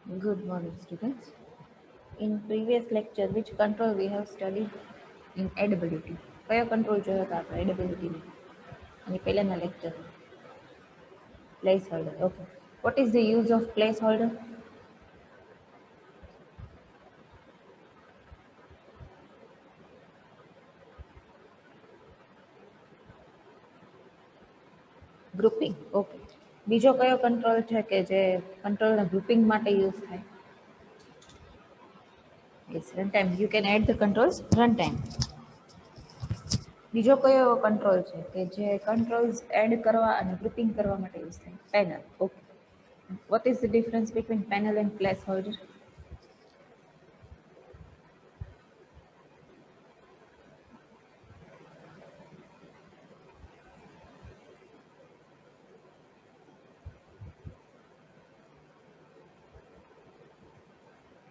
Good morning, students. In previous lecture, which control we have studied in AWT? કયો control જોયો હતો આપણે AWT માં? અને પહેલાના lecture placeholder. Okay. What is the use of placeholder? Grouping. Okay. બીજો કયો control છે કે જે control grouping માટે use થાય? Yes, runtime. You can add the controls runtime. બીજો કયો એવો કંટ્રોલ છે કે જે કંટ્રોલ્સ એડ કરવા અને ગ્રુપિંગ કરવા માટે યુઝ થાય? Panel. Okay. What is the difference between panel and placeholder?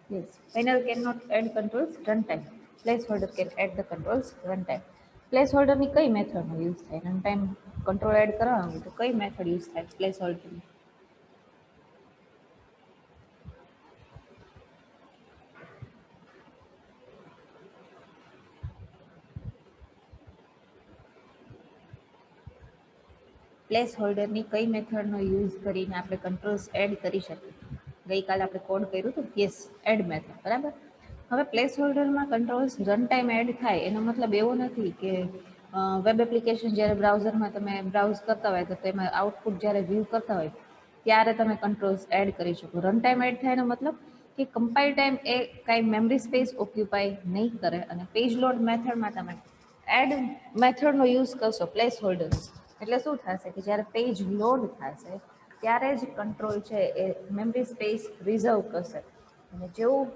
Yes, panel cannot add controls runtime. Placeholder can add the controls runtime. Placeholder ની કઈ મેથડનો યુઝ થાય? રનટાઈમ કંટ્રોલ એડ કરવા હોય તો કઈ મેથડ યુઝ થાય પ્લેસહોલ્ડરની? પ્લેસહોલ્ડરની કઈ મેથડનો યુઝ કરીને આપણે કંટ્રોલ્સ એડ કરી શકીએ? ગઈકાલે આપણે કોડ કર્યું હતું. Yes, add method. બરાબર. હવે પ્લેસહોલ્ડરમાં કંટ્રોલ્સ રન ટાઈમ એડ થાય એનો મતલબ એવો નથી કે વેબ એપ્લિકેશન જ્યારે બ્રાઉઝરમાં તમે બ્રાઉઝ કરતા હોય તો તેમાં આઉટપુટ જ્યારે વ્યૂ કરતા હોય ત્યારે તમે કંટ્રોલ્સ એડ કરી શકો. રન ટાઈમ એડ થાય એનો મતલબ કે કમ્પાઇલ ટાઈમ એ કાંઈ મેમરી સ્પેસ ઓક્યુપાય નહીં કરે અને પેજ લોડ મેથડમાં તમે એડ મેથડનો યુઝ કરશો પ્લેસ હોલ્ડર, એટલે શું થશે કે જ્યારે પેજ લોડ થશે ત્યારે જ કંટ્રોલ છે એ મેમરી સ્પેસ રિઝર્વ કરશે અને જેવું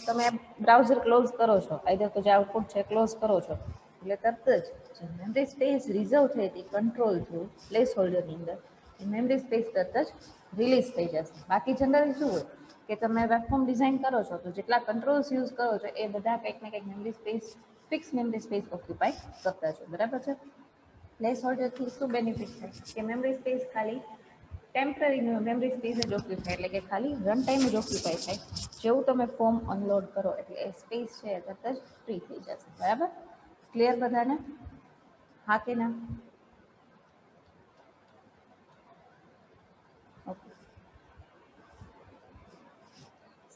તમે બ્રાઉઝર ક્લોઝ કરો છો, આઈધર તો જે આઉટપુટ છે ક્લોઝ કરો છો એટલે તરત જ મેમરી સ્પેસ રિઝર્વ થઈ હતી કંટ્રોલ થ્રુ પ્લેસ હોલ્ડરની અંદર મેમરી સ્પેસ તરત જ રિલીઝ થઈ જશે. બાકી જનરલી શું હોય કે તમે વેબ ફોર્મ ડિઝાઇન કરો છો તો જેટલા કંટ્રોલ્સ યુઝ કરો છો એ બધા કંઈક ને કંઈક memory space fix memory space occupy કરતા છો. બરાબર છે. પ્લેસ હોલ્ડરથી શું બેનિફિટ થાય કે મેમરી સ્પેસ ખાલી ટેમ્પરરી મેમરી સ્પેસ જ ઓક્યુપાય થાય, એટલે કે ખાલી રન ટાઈમ જ ઓક્યુપાય થાય. જેવું તમે ફોર્મ અનલોડ કરો એટલે એ સ્પેસ છે એ તરત જ ફ્રી થઈ જશે. બરાબર. ક્લિયર બધાને? હા કે ના? ઓકે,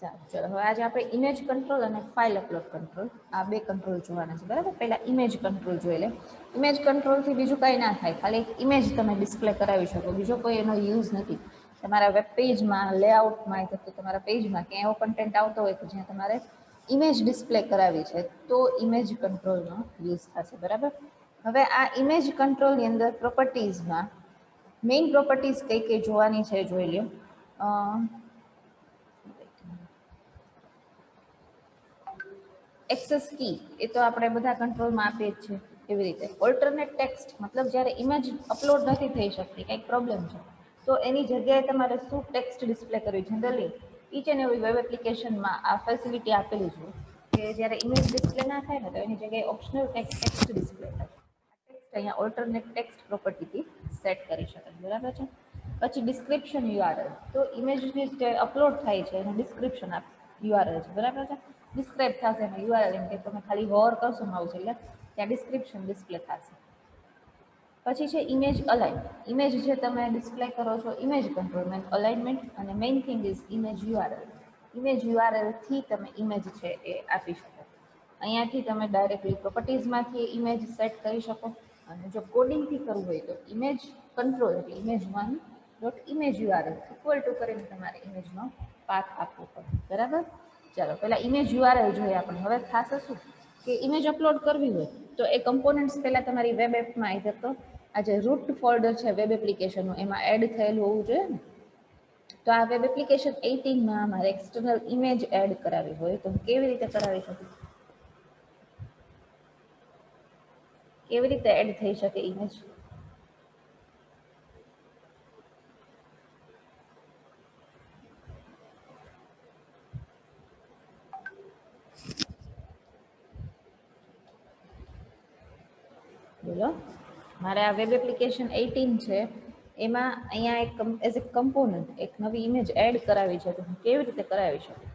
સારું. ચલો, હવે આજે આપણે ઇમેજ કંટ્રોલ અને ફાઇલ અપલોડ કંટ્રોલ આ બે કંટ્રોલ જોવાના છે. બરાબર. પહેલા ઇમેજ કંટ્રોલ જોઈ લે. ઇમેજ કંટ્રોલથી બીજું કંઈ ના થાય, ખાલી એક ઇમેજ તમે ડિસ્પ્લે કરાવી શકો, બીજો કોઈ એનો યુઝ નથી. તમારા વેબ પેજમાં, લેઆઉટમાં, તો તમારા પેજમાં ક્યાંય એવો કન્ટેન્ટ આવતો હોય કે જ્યાં તમારે ઇમેજ ડિસ્પ્લે કરાવી છે તો ઇમેજ કંટ્રોલનો યુઝ થશે. બરાબર. હવે આ ઇમેજ કંટ્રોલની અંદર પ્રોપર્ટીઝમાં મેઇન પ્રોપર્ટીઝ કઈ કઈ જોવાની છે જોઈ લો. એક્સેસ કી એ તો આપણે બધા કંટ્રોલમાં આપીએ જ છે. એવી રીતે ઓલ્ટરનેટ ટેક્સ્ટ મતલબ જ્યારે ઇમેજ અપલોડ નથી થઈ શકતી, કંઈક પ્રોબ્લેમ છે, તો એની જગ્યાએ તમારે શું ટેક્સ્ટ ડિસ્પ્લે કરવી? Generally each and every web એપ્લિકેશનમાં આ ફેસિલિટી આપેલી છે કે જ્યારે ઇમેજ ડિસ્પ્લે ના થાય ને તો એની જગ્યાએ ઓપ્શનલ ટેક્સ્ટ ડિસ્પ્લે થાય. ટેક્સ્ટ અહીંયા ઓલ્ટરનેટ ટેક્સ્ટ પ્રોપર્ટીથી સેટ કરી શકાય. બરાબર છે. પછી ડિસ્ક્રિપ્શન યુઆરએલ, તો ઇમેજ જે અપલોડ થાય છે એનું ડિસ્ક્રિપ્શન યુઆરએલ છે. બરાબર છે. ડિસ્ક્રાઇબ થશે એમાં યુઆરએલ, એમ કે તમે ખાલી હોવર કરશો માઉસ એટલે ત્યાં ડિસ્ક્રિપ્શન ડિસ્પ્લે થશે. પછી છે ઇમેજ અલાઇન. ઇમેજ જે તમે ડિસ્પ્લે કરો છો ઇમેજ કંટ્રોલમેન્ટ અલાઇનમેન્ટ અને main thing is image URL. Image URL થી તમે ઇમેજ છે એ આપી શકો. અહીંયાથી તમે ડાયરેક્ટલી પ્રોપર્ટીઝમાંથી ઇમેજ સેટ કરી શકો અને જો કોડિંગથી કરવું હોય તો ઇમેજ કંટ્રોલ એટલે image one dot image URL equal two કરીને તમારે ઇમેજનો પાથ આપવો પડે. બરાબર. ચાલો, પહેલા ઇમેજ યુઆરએલ જોઈએ આપણે. હવે ખાસ શું કે ઇમેજ અપલોડ કરવી હોય તો એ કમ્પોનન્ટ્સ પહેલા તમારી વેબ એપમાં આવી તો આ જે રૂટ ફોલ્ડર છે વેબ એપ્લિકેશનનું એમાં એડ થયેલું હોવું જોઈએ ને. તો આ વેબ એપ્લિકેશન 18માં મારે એક્સટર્નલ ઇમેજ એડ કરાવી હોય તો હું કેવી રીતે કરાવી શકું? કેવી રીતે એડ થઈ શકે ઇમેજ? બોલો. મારે આ વેબ એપ્લિકેશન 18 છે એમાં અહીંયા એક એઝ એ કમ્પોનન્ટ એક નવી ઇમેજ એડ કરાવી છે, તો હું કેવી રીતે કરાવી શકું?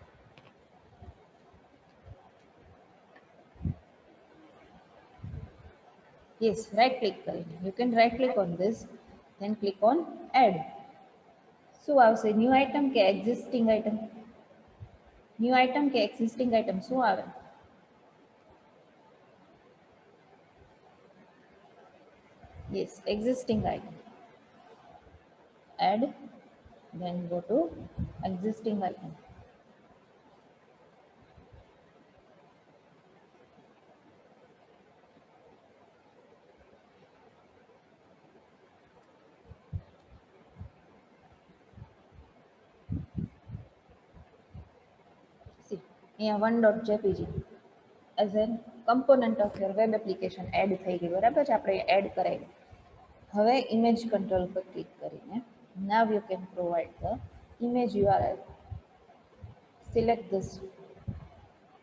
Yes, right click કરીને you can right click on this, then click on add. શું આવશે? ન્યૂ આઇટમ કે એક્ઝિસ્ટિંગ આઇટમ? ન્યૂ આઇટમ કે એક્ઝિસ્ટિંગ આઇટમ શું આવે? Yes, existing item. Add, then go to existing item. See, અહીંયા 1.jpg as an component of your web application add થઈ ગઈ, બરાબર છે? આપણે એડ કરાવી. હવે ઇમેજ કંટ્રોલ પર ક્લિક કરીને now you can provide the image URL. Select this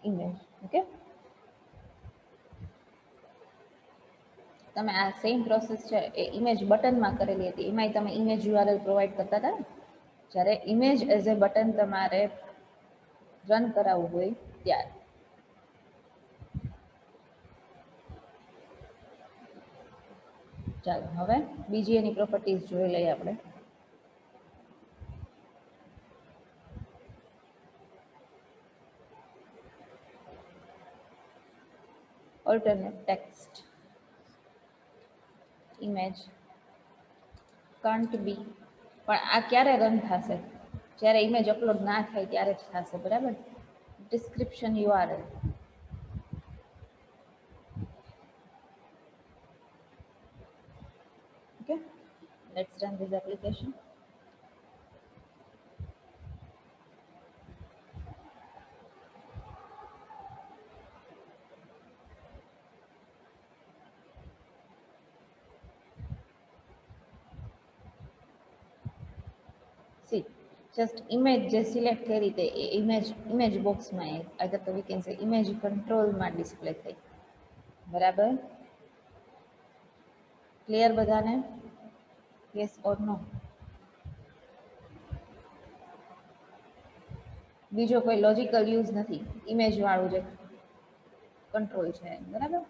image. Okay, તમે આ સેમ પ્રોસેસ છે એ ઇમેજ બટનમાં કરેલી હતી, એમાંય તમે ઇમેજ યુઆરએલ પ્રોવાઈડ કરતા હતા ને? જ્યારે ઇમેજ એઝ એ બટન તમારે રન કરાવવું હોય ત્યારે. ચાલો હવે બીજી એની પ્રોપર્ટીઝ જોઈ લઈએ આપણે. ઓલ્ટરનેટ ટેક્સ્ટ ઇમેજ કાન્ટ બી, પણ આ ક્યારે રન થશે? જ્યારે ઇમેજ અપલોડ ના થાય ત્યારે જ થશે, બરાબર? Description URL. Okay, let's run this application. See, just image જે સિલેક્ટ કરી તે ઇમેજ બોક્સમાં અગર તો વી કેન સે ઇમેજ કંટ્રોલમાં ડિસ્પ્લે થઈ, બરાબર? ક્લિયર બધાને? યસ ઓર નો? બીજો કોઈ લોજિકલ યુઝ નથી, ઇમેજ વાળું જે કંટ્રોલ છે, બરાબર?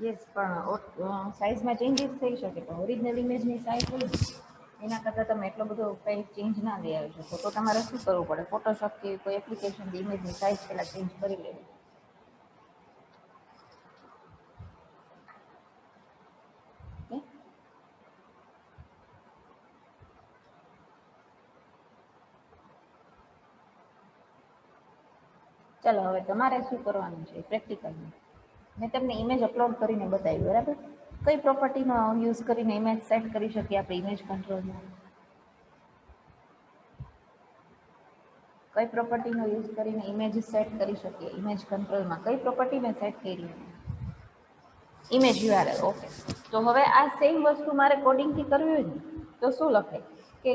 યસ, પણ સાઇઝમાં ચેન્જીસ થઈ શકે, પણ ઓરિજિનલ ઇમેજની સાઇઝ હોય એના કરતાં તમે એટલો બધો કંઈ ચેન્જ ના લઈ આવી શકો. તો તમારે શું કરવું પડે? ફોટોશોપ કે કોઈ એપ્લિકેશનથી ઇમેજની સાઇઝ પહેલાં ચેન્જ કરી લેવી. ઓકે, ચાલો હવે તમારે શું કરવાનું છે પ્રેક્ટિકલમાં. મેં તમને ઇમેજ અપલોડ કરીને બતાવી, બરાબર? કઈ પ્રોપર્ટીનો યુઝ કરીને ઇમેજ સેટ કરી શકીએ આપણે ઇમેજ કંટ્રોલમાં? કઈ પ્રોપર્ટીનો યુઝ કરીને ઇમેજ સેટ કરી શકીએ ઇમેજ કંટ્રોલમાં? કઈ પ્રોપર્ટી મેં સેટ કરી? Image URL. ઓકે, તો હવે આ સેમ વસ્તુ મારે કોડિંગથી કરવી હોય ને તો શું લખાય? કે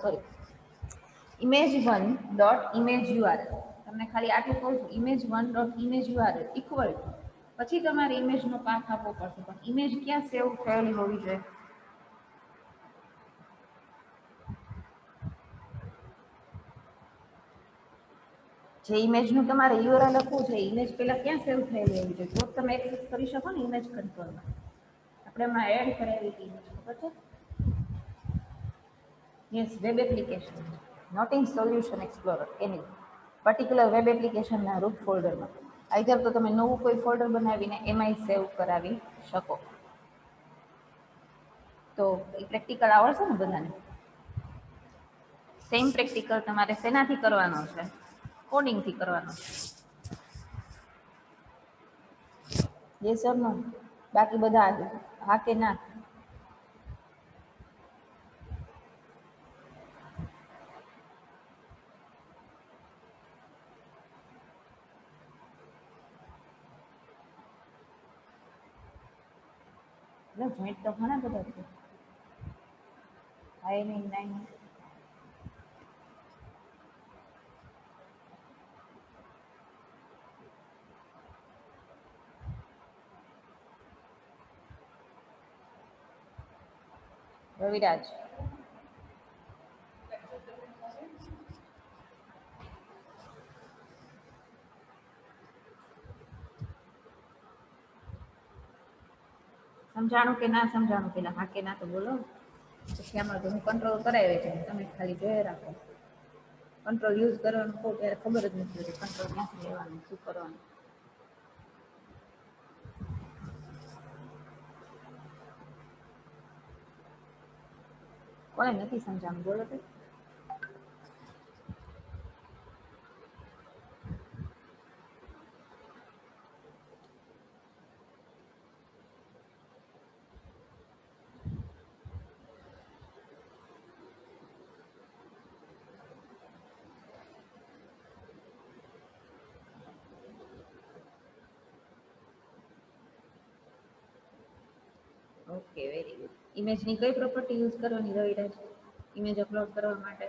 sorry, image one dot image URL. તમને ખાલી આટલું કહું છું, image one dot image URL equal to, પછી તમારે ઇમેજનો પાથ આપવો પડશે. પણ ઇમેજ ક્યાં સેવ થયેલી હોવી જોઈએ? જે ઇમેજનું તમારે યુઆરએલ લખવું છે, ઇમેજ પહેલાં ક્યાં સેવ થયેલી હોવી જોઈએ? તો તમે એક્સેસ કરી શકો ને ઇમેજ કંટ્રોલમાં. આપણે એમાં એડ કરાવી હતી ઇમેજ, ખબર છે? Yes, web application, not in solution explorer, any particular web એપ્લિકેશનના રૂટ ફોલ્ડરમાં. આઈધર તો તમે નવું કોઈ ફોલ્ડર બનાવીને એમાંય સેવ કરાવી શકો. તો એ પ્રેક્ટિકલ આવડશે ને બધાને? સેમ પ્રેક્ટિકલ તમારે શેનાથી કરવાનો છે? કોડિંગથી કરવાનો છે. યસ ઓર નો? બાકી બધા હા કે ના? એટલે જોઈન્ટ તો ઘણા બધા છે. હા નહીં નહીં. રવિરાજ. સમજાણું કે ના સમજાણું પેલા હા કે ના તો બોલો. પછી આમાં તો હું કંટ્રોલ કરાવે છે તમે ખાલી જોઈ રાખો. કંટ્રોલ યુઝ કરવાનું કહું ત્યારે ખબર જ નથી હોતી કંટ્રોલ ક્યાંથી લેવાનું શું કરવાનું. કોને નથી સમજાણું બોલો તો. Okay very good. ઇમેજની કઈ પ્રોપર્ટી યુઝ કરવાની રવિરાજ? ઇમેજ અપલોડ કરવા માટે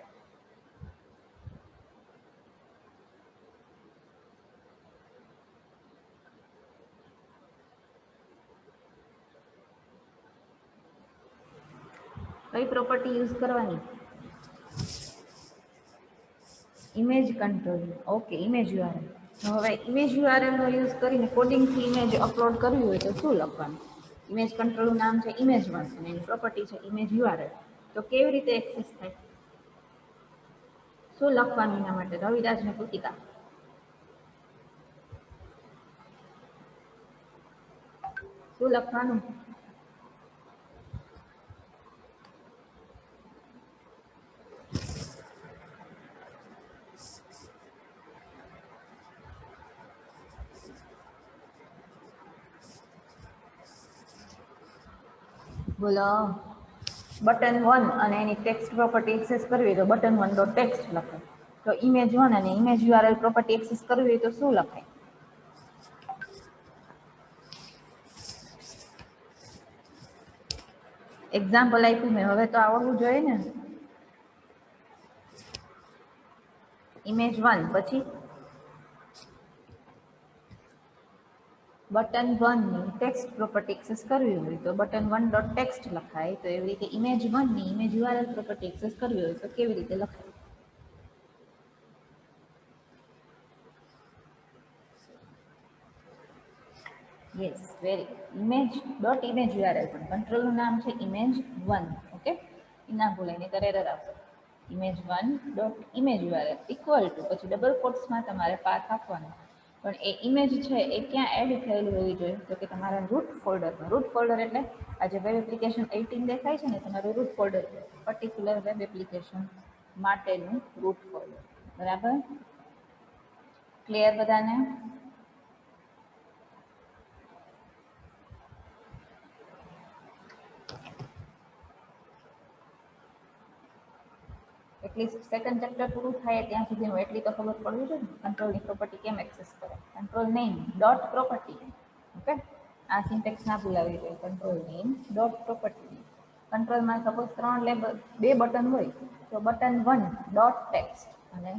કઈ પ્રોપર્ટી યુઝ કરવાની? Image control. Okay image URL. હવે ઇમેજ યુઆરએલ નો યુઝ કરીને કોડિંગથી ઇમેજ અપલોડ કરવી હોય તો શું લખવાનું? ઇમેજ કંટ્રોલનું નામ છે ઇમેજ1 અને એની પ્રોપર્ટી છે ઇમેજ યુઆરએલ. તો કેવી રીતે એક્સેસ થાય? શું લખવાનું એના માટે રવિરાજ ને કૃતિકા? શું લખવાનું? બોલો. બટન 1 અને એની ટેક્સ્ટ પ્રોપર્ટી એક્સેસ કરવી તો બટન 1 ડોટ ટેક્સ્ટ લખાય. તો ઇમેજ1 અને ઇમેજ યુઆરએલ પ્રોપર્ટી એક્સેસ કરવી હોય તો શું લખાય? એક્ઝામ્પલ આપ્યું મેં, હવે તો આવડવું જોઈએ ને. ઇમેજ1 પછી બટન 1 ની ટેક્સ્ટ પ્રોપર્ટી એક્સેસ કરવી હોય તો બટન 1 ડોટ ટેક્સ્ટ લખાય. તો એવી રીતે ઇમેજ1 ની ઇમેજ યુઆરએલ પ્રોપર્ટી એક્સેસ કરવી હોય તો કેવી રીતે લખાય? Yes very image dot image URL પણ કંટ્રોલનું નામ છે ઇમેજ1. ઓકે એ ના ભૂલાય નહીં એરર આવશે. Image one dot image URL equal to પછી ડબલ કોટ્સમાં તમારે પાથ આપવાનો. પણ એ ઇમેજ છે એ ક્યાં એડ થયેલું હોવી જોઈએ તો કે તમારા રૂટ ફોલ્ડરમાં. રૂટ ફોલ્ડર એટલે આજે વેબ એપ્લિકેશન 18 દેખાય છે ને તમારું રૂટ ફોલ્ડર છે. પર્ટિક્યુલર વેબ એપ્લિકેશન માટેનું રૂટ ફોલ્ડર. બરાબર ક્લિયર બધાને? એટલીસ્ટ સેકન્ડ ચેપ્ટર પૂરું થાય ત્યાં સુધીનું એટલી તો ખબર પડવી જોઈએ ને કંટ્રોલની પ્રોપર્ટી કેમ એક્સેસ કરે. Control name dot property. Okay આ સિન્ટેક્સ ના ભૂલાવી જોઈએ. Control name dot property. કંટ્રોલમાં સપોઝ 3 લેબલ 2 બટન હોય તો બટન 1 ડોટ ટેક્સ્ટ અને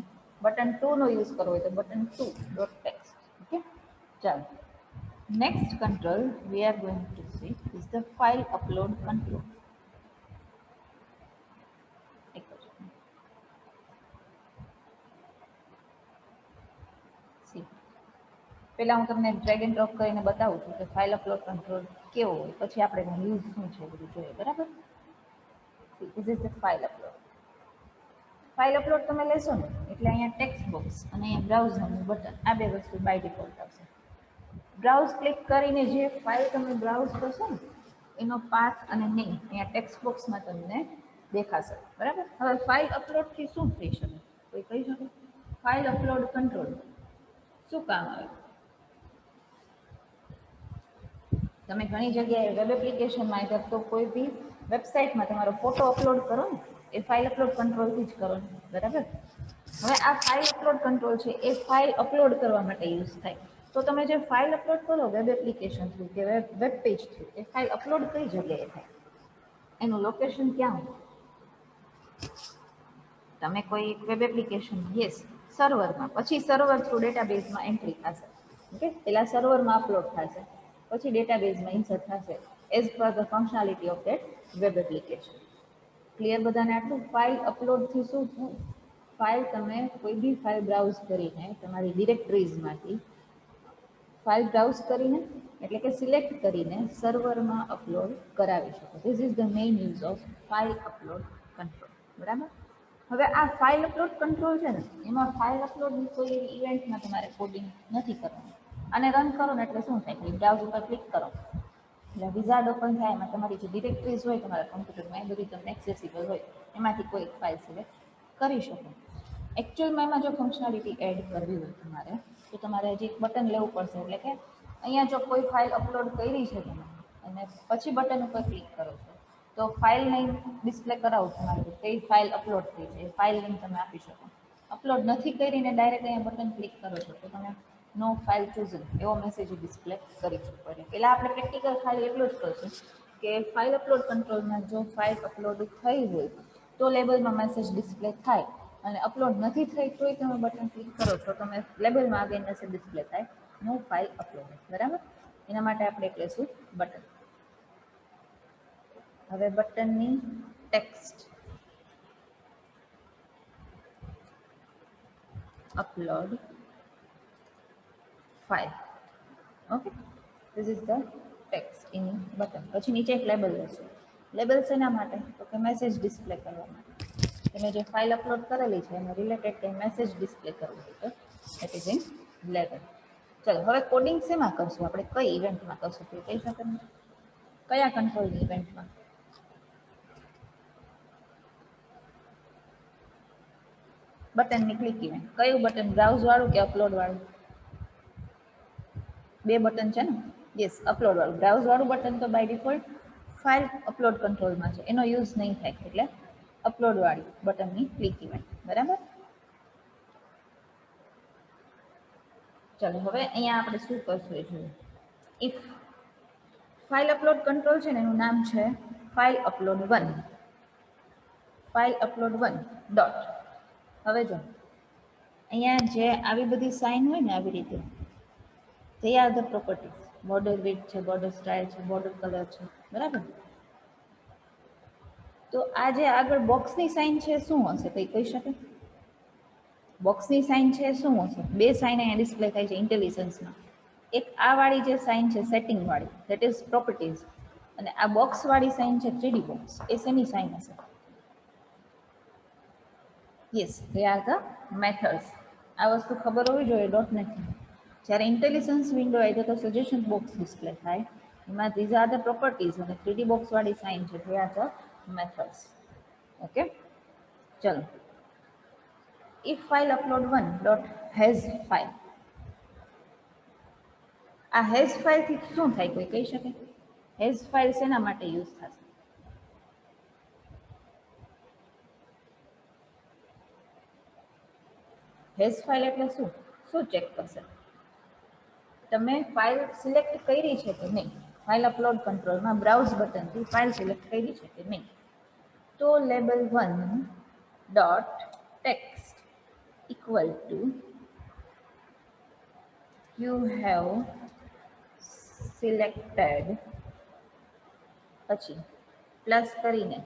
બટન 2 નો યુઝ કરવો હોય તો બટન 2 ડોટ ટેક્સ્ટ. ઓકે ચાલો. Next control we are going to see is the file upload control. પહેલા હું તમને ડ્રેગ એન્ડ ડ્રોપ કરીને બતાવું છું કે ફાઇલ અપલોડ કંટ્રોલ કેવો હોય પછી આપણે યુઝ શું છે બધું જોઈએ. બરાબર this is the file upload. File upload તમે લેશો ને એટલે અહીંયા ટેક્સ્ટ બોક્સ અને અહીંયા બ્રાઉઝરનું બટન આ બે વસ્તુ બાય ડિફોલ્ટ આવશે. બ્રાઉઝ ક્લિક કરીને જે ફાઇલ તમે બ્રાઉઝ કરશો ને એનો પાથ અને નેમ અહીંયા ટેક્સ્ટ બોક્સમાં તમને દેખાશે, બરાબર. હવે ફાઇલ અપલોડથી શું થઈ શકે, કોઈ કહી શકે? ફાઇલ અપલોડ કંટ્રોલ શું કામ આવે? તમે ઘણી જગ્યાએ વેબ એપ્લિકેશનમાં અથવા તો કોઈ બી વેબસાઇટમાં તમારો ફોટો અપલોડ કરો ને, એ ફાઇલ અપલોડ કંટ્રોલથી જ કરો ને, બરાબર. હવે આ ફાઇલ અપલોડ કંટ્રોલ છે એ ફાઇલ અપલોડ કરવા માટે યુઝ થાય. તો તમે જે ફાઇલ અપલોડ કરો વેબ એપ્લિકેશન થ્રુ કે વેબ પેજ થ્રુ, એ ફાઇલ અપલોડ કઈ જગ્યાએ થાય, એનું લોકેશન ક્યાં હોય? તમે કોઈ વેબ એપ્લિકેશન, યસ, સર્વરમાં, પછી સર્વર થ્રુ ડેટાબેઝમાં એન્ટ્રી થશે. ઓકે, પેલા સર્વરમાં અપલોડ થશે, પછી ડેટાબેઝમાં ઇન્સર્ટ થશે as per the functionality of that web application. Clear બધાને આટલું? ફાઇલ અપલોડથી શું થાય? ફાઇલ તમે કોઈ બી ફાઇલ બ્રાઉઝ કરીને તમારી ડિરેક્ટરીઝમાંથી ફાઇલ બ્રાઉઝ કરીને, એટલે કે સિલેક્ટ કરીને સર્વરમાં અપલોડ કરાવી શકો. This is the main use of file upload control, બરાબર. હવે આ ફાઇલ અપલોડ કંટ્રોલ છે ને, એમાં ફાઇલ અપલોડની કોઈ એવી ઇવેન્ટમાં તમારે કોડિંગ નથી કરવાનું. અને રન કરો ને એટલે શું થાય કે બ્રાઉઝ ઉપર ક્લિક કરો એટલે વિઝાર્ડ ઓપન થાય, એમાં તમારી જે ડિરેક્ટરીઝ હોય તમારા કમ્પ્યુટરમાં એ બધી તમને એક્સેસિબલ હોય, એમાંથી કોઈ એક ફાઇલ સિલેક્ટ કરી શકો. એકચ્યુઅલમાં એમાં જો ફંક્શનાલિટી એડ કરવી હોય તમારે, તો તમારે હજી એક બટન લેવું પડશે. એટલે કે અહીંયા જો કોઈ ફાઇલ અપલોડ કરી છે તમે અને પછી બટન ઉપર ક્લિક કરો છો, તો ફાઇલ નેમ ડિસ્પ્લે કરાવું તમારે કઈ ફાઇલ અપલોડ થઈ છે, એ ફાઇલ નેમ તમે આપી શકો. અપલોડ નથી કરીને ડાયરેક્ટ અહીંયા બટન ક્લિક કરો છો તો તમે નો ફાઇલ ચૂઝન એવો મેસેજ ડિસ્પ્લે કરી શકો. એટલે પહેલાં આપણે પ્રેક્ટિકલ ખાલી એટલું જ કરશું કે ફાઇલ અપલોડ કંટ્રોલમાં જો ફાઇલ અપલોડ થઈ હોય તો લેબલમાં મેસેજ ડિસ્પ્લે થાય, અને અપલોડ નથી થઈ તોય તમે બટન ક્લિક કરો છો તમે લેબલમાં આગળ મેસેજ ડિસ્પ્લે થાય નો ફાઇલ અપલોડ, બરાબર. એના માટે આપણે કહીશું બટન. હવે બટનની text upload file. Okay, this is the text in button. પછી નીચે એક લેબલ હશે. લેબલ શેના માટે? તો કે મેસેજ ડિસ્પ્લે કરવા માટે. તમે જે ફાઇલ અપલોડ કરેલી છે એના રિલેટેડ કંઈ મેસેજ ડિસ્પ્લે કરવો હોય તો ઇટ ઇઝ ઇન લેબલ. ચલો, હવે કોડિંગ શેમાં કરશું આપણે, કઈ ઇવેન્ટમાં કરશું તે કહી શકો ને? કયા કંટ્રોલની ઇવેન્ટમાં? બટનની ક્લિક ઇવેન્ટ. કયું બટન, બ્રાઉઝ વાળું કે અપલોડ વાળું? બે બટન છે ને, યસ, અપલોડ વાળું. બ્રાઉઝ વાળું બટન તો બાય ડિફોલ્ટ ફાઇલ અપલોડ કંટ્રોલમાં છે, એનો યુઝ નહીં થાય, એટલે અપલોડ વાળી બટનની ક્લિક ઇવેન્ટ, બરાબર. ચલો, હવે અહીંયા આપણે શું કરશું એ જોઈએ. ઇફ ફાઇલ અપલોડ કંટ્રોલ છે ને, એનું નામ છે file upload 1. File upload 1 dot. હવે જો અહીંયા જે આવી બધી સાઇન હોય ને, આવી રીતે તે are the properties. Border width છે, બોર્ડર સ્ટાઇલ છે, બોર્ડર કલર છે, બરાબર. તો આ જે આગળ બોક્સની સાઇન છે શું હશે, કંઈ કહી શકે? બોક્સની સાઇન છે શું હશે? બે સાઇન અહીંયા ડિસ્પ્લે થાય છે ઇન્ટેલિજન્સમાં. એક આ વાળી જે સાઇન છે સેટિંગ વાળી, ધેટ ઇઝ પ્રોપર્ટીઝ, અને આ બોક્સ વાળી સાઇન છે 3D બોક્સ, એ શેની સાઇન હશે? Yes, they are the methods. આ વસ્તુ ખબર હોવી જોઈએ .NET. જ્યારે ઇન્ટેલિજન્સ વિન્ડો આવી તો સજેશન બોક્સ ડિસ્પ્લે થાય, એમાં ધીઝ આર ધ પ્રોપર્ટીઝ, અને 3D બોક્સ વાળી સાઇન છે they are the methods. Okay, ચલો. if file upload 1 dot has file, આ હેઝ ફાઇલ થી શું થાય, કોઈ કહી શકે? હેઝ ફાઇલ શેના માટે યુઝ થશે? હેઝ ફાઇલ એટલે શું? શું ચેક કરશે? તમે ફાઇલ સિલેક્ટ કરી છે કે નહીં? ફાઇલ અપલોડ કંટ્રોલમાં બ્રાઉઝ બટનથી ફાઇલ સિલેક્ટ કરી છે કે નહીં? તો label 1 dot text equal to you have selected, પછી પ્લસ કરીને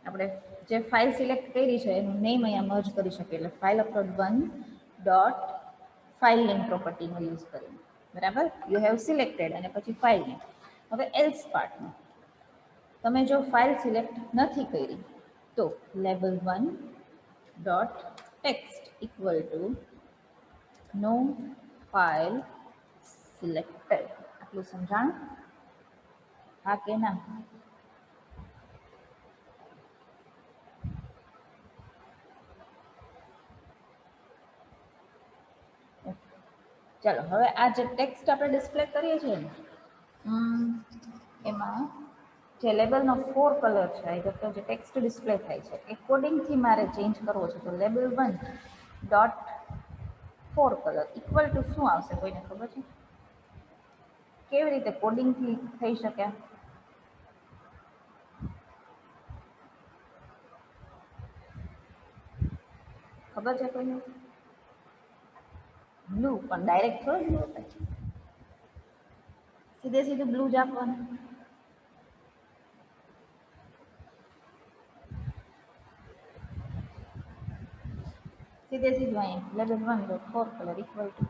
આપણે જે ફાઇલ સિલેક્ટ કરી છે એનું નેમ અહીંયા મર્જ કરી શકીએ, એટલે file upload 1 dot file name પ્રોપર્ટીનો યુઝ કરીને, બરાબર. યુ હેવ સિલેક્ટેડ અને પછી ફાઇલ નેમ. હવે એલ્સ પાર્ટમાં તમે જો ફાઇલ સિલેક્ટ નથી કરી તો label 1 dot text equal to no file selected. આટલું સમજાણ? હા કે ના? ચાલો હવે આ જે ટેક્સ્ટ આપણે ડિસ્પ્લે કરીએ છીએ ને એમાં જે લેબલનો 4 કલર છે એ તો જે ટેક્સ્ટ ડિસ્પ્લે થાય છે એ કોડિંગથી મારે ચેન્જ કરવો છે તો label 1 dot 4 colour equal to શું આવશે કોઈને ખબર છે કેવી રીતે કોડિંગથી થઈ શકે ખબર છે કોઈને બ્લુ પણ ડાયરેક્ટ થોડું બ્લુ થાય સીધે સીધું બ્લુ જ આપવાનું સીધે સીધું અહીંયા label 1 dot 4 colour equal to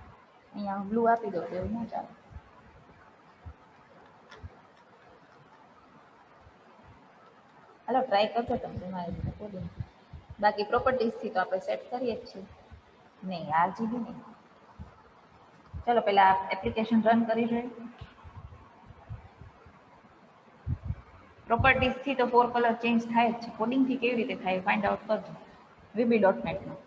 અહીંયા બ્લુ આપી દો એવું ના ચાલે હાલો ટ્રાય કરજો તમે તમારી રીતે કોડિંગ બાકી પ્રોપર્ટીઝથી તો આપણે સેટ કરીએ જ છીએ નહીં આરજીબી નહીં ચલો પહેલા એપ્લિકેશન રન કરી જોઈએ પ્રોપર્ટીઝથી તો 4 કલર ચેન્જ થાય જ છે કોડિંગથી કેવી રીતે થાય ફાઇન્ડ આઉટ કરજો VB.NET માં